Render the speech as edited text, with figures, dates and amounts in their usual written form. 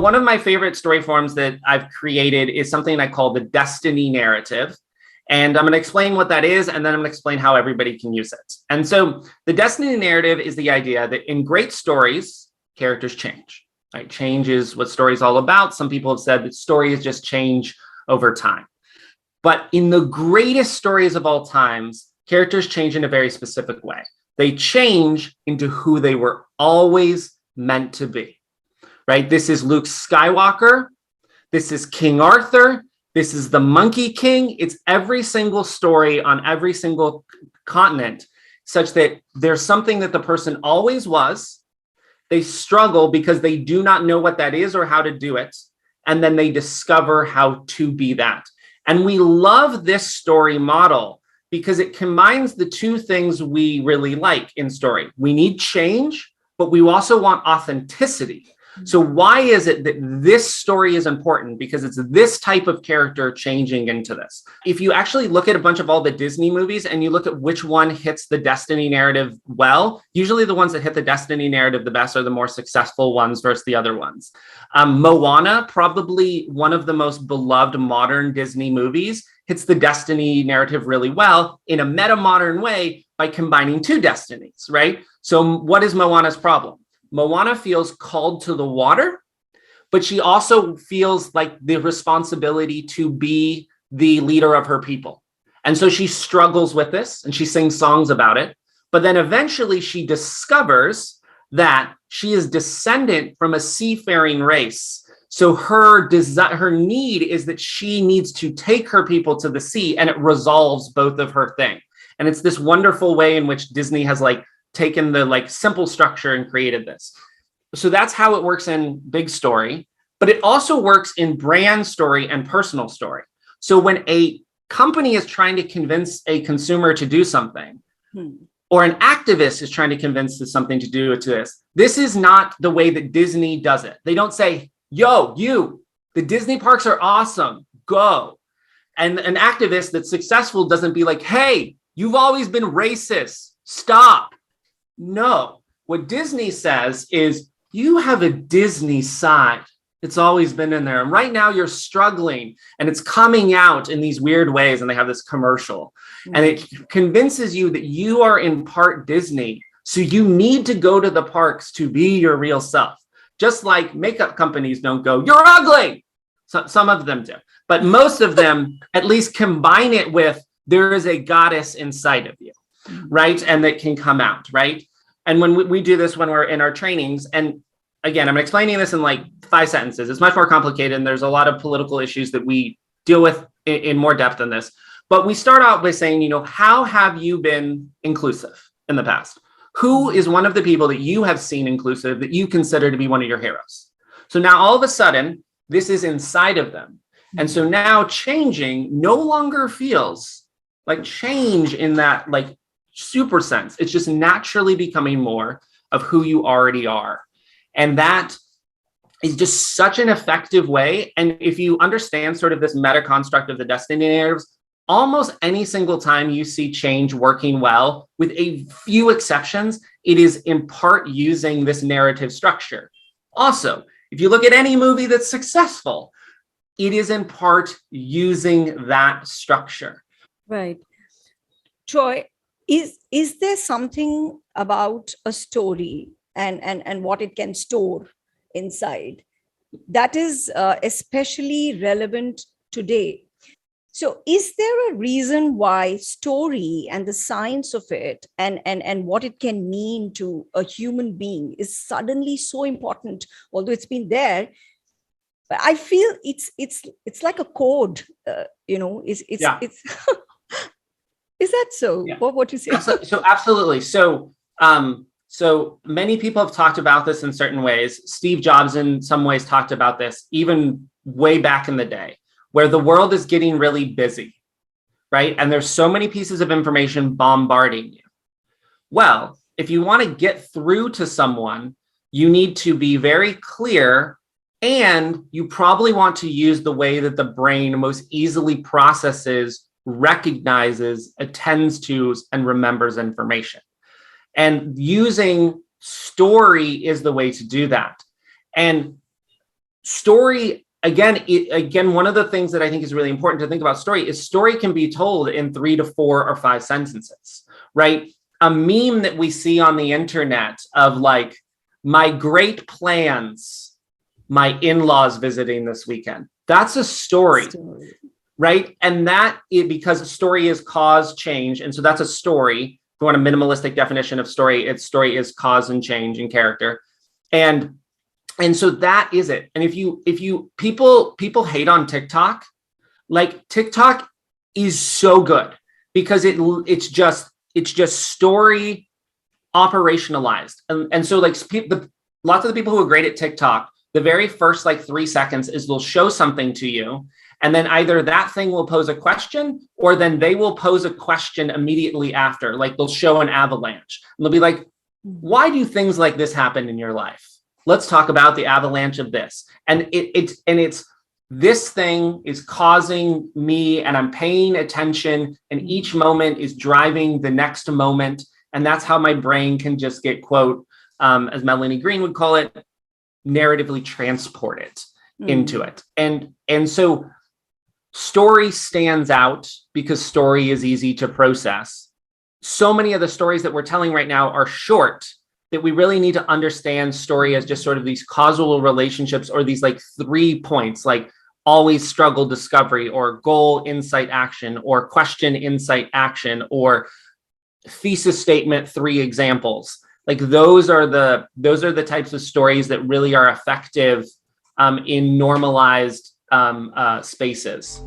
one of my favorite story forms that I've created is something I call the destiny narrative. And I'm going to explain what that is, and then I'm going to explain how everybody can use it. And so the destiny narrative is the idea that in great stories, characters change. Right? Change is what story is all about. Some people have said that stories just change over time. But in the greatest stories of all times, characters change in a very specific way. They change into who they were always meant to be. Right? This is Luke Skywalker. This is King Arthur. This is the Monkey King. It's every single story on every single continent, such that there's something that the person always was. They struggle because they do not know what that is or how to do it. And then they discover how to be that. And we love this story model because it combines the two things we really like in story. We need change, but we also want authenticity. So why is it that this story is important? Because it's this type of character changing into this. If you actually look at a bunch of all the Disney movies and you look at which one hits the destiny narrative well, usually the ones that hit the destiny narrative the best are the more successful ones versus the other ones. Moana, probably one of the most beloved modern Disney movies, hits the destiny narrative really well in a meta-modern way by combining two destinies, right? So what is Moana's problem? Moana feels called to the water, but she also feels like the responsibility to be the leader of her people. And so she struggles with this and she sings songs about it. But then eventually she discovers that she is descendant from a seafaring race. So her need is that she needs to take her people to the sea, and it resolves both of her thing. And it's this wonderful way in which Disney has taken the simple structure and created this. So that's how it works in big story, but it also works in brand story and personal story. So when a company is trying to convince a consumer to do something, or an activist is trying to convince something to do this is not the way that Disney does it. They don't say, yo, the Disney parks are awesome, go. And an activist that's successful doesn't be like, hey, you've always been racist, stop. No, what Disney says is you have a Disney side. It's always been in there. And right now you're struggling and it's coming out in these weird ways. And they have this commercial and it convinces you that you are in part Disney. So you need to go to the parks to be your real self. Just like makeup companies don't go, you're ugly. So, some of them do, but most of them at least combine it with there is a goddess inside of you. Right? And that can come out, right? And when we do this, when we're in our trainings, and again, I'm explaining this in 5 sentences. It's much more complicated. And there's a lot of political issues that we deal with in more depth than this. But we start out by saying, how have you been inclusive in the past? Who is one of the people that you have seen inclusive that you consider to be one of your heroes? So now all of a sudden, this is inside of them. And so now changing no longer feels like change in that super sense. It's just naturally becoming more of who you already are. And that is just such an effective way. And if you understand sort of this meta construct of the destiny narratives, almost any single time you see change working well, with a few exceptions, it is in part using this narrative structure. Also, if you look at any movie that's successful, it is in part using that structure. Right. Troy, is there something about a story and what it can store inside that is especially relevant today? So is there a reason why story and the science of it and what it can mean to a human being is suddenly so important, although it's been there? But I feel it's like a code, it's Is that so? Yeah. What you say? So absolutely. So many people have talked about this in certain ways. Steve Jobs in some ways talked about this even way back in the day, where the world is getting really busy, right? And there's so many pieces of information bombarding you. Well, if you want to get through to someone, you need to be very clear, and you probably want to use the way that the brain most easily processes, recognizes, attends to, and remembers information. And using story is the way to do that. And story, again, one of the things that I think is really important to think about story is story can be told in 3 to 4 or 5 sentences, right? A meme that we see on the internet of like, my great plans, my in-laws visiting this weekend. That's a story. Right? And because a story is cause, change. And so that's a story. If you want a minimalistic definition of story, story is cause and change in character. And so that is it. And people hate on TikTok, like TikTok is so good because it's just story operationalized. And so like lots of the people who are great at TikTok, the very first like 3 seconds is they'll show something to you. And then either that thing will pose a question or then they will pose a question immediately after. Like they'll show an avalanche and they'll be like, why do things like this happen in your life? Let's talk about the avalanche of this. And it's this thing is causing me and I'm paying attention and each moment is driving the next moment. And that's how my brain can just get, quote, as Melanie Green would call it, narratively transported into it. And so story stands out because story is easy to process. So many of the stories that we're telling right now are short that we really need to understand story as just sort of these causal relationships or these like 3 points, like always struggle, discovery, or goal, insight, action, or question, insight, action, or thesis statement, 3 examples. Like those are the types of stories that really are effective in normalized spaces.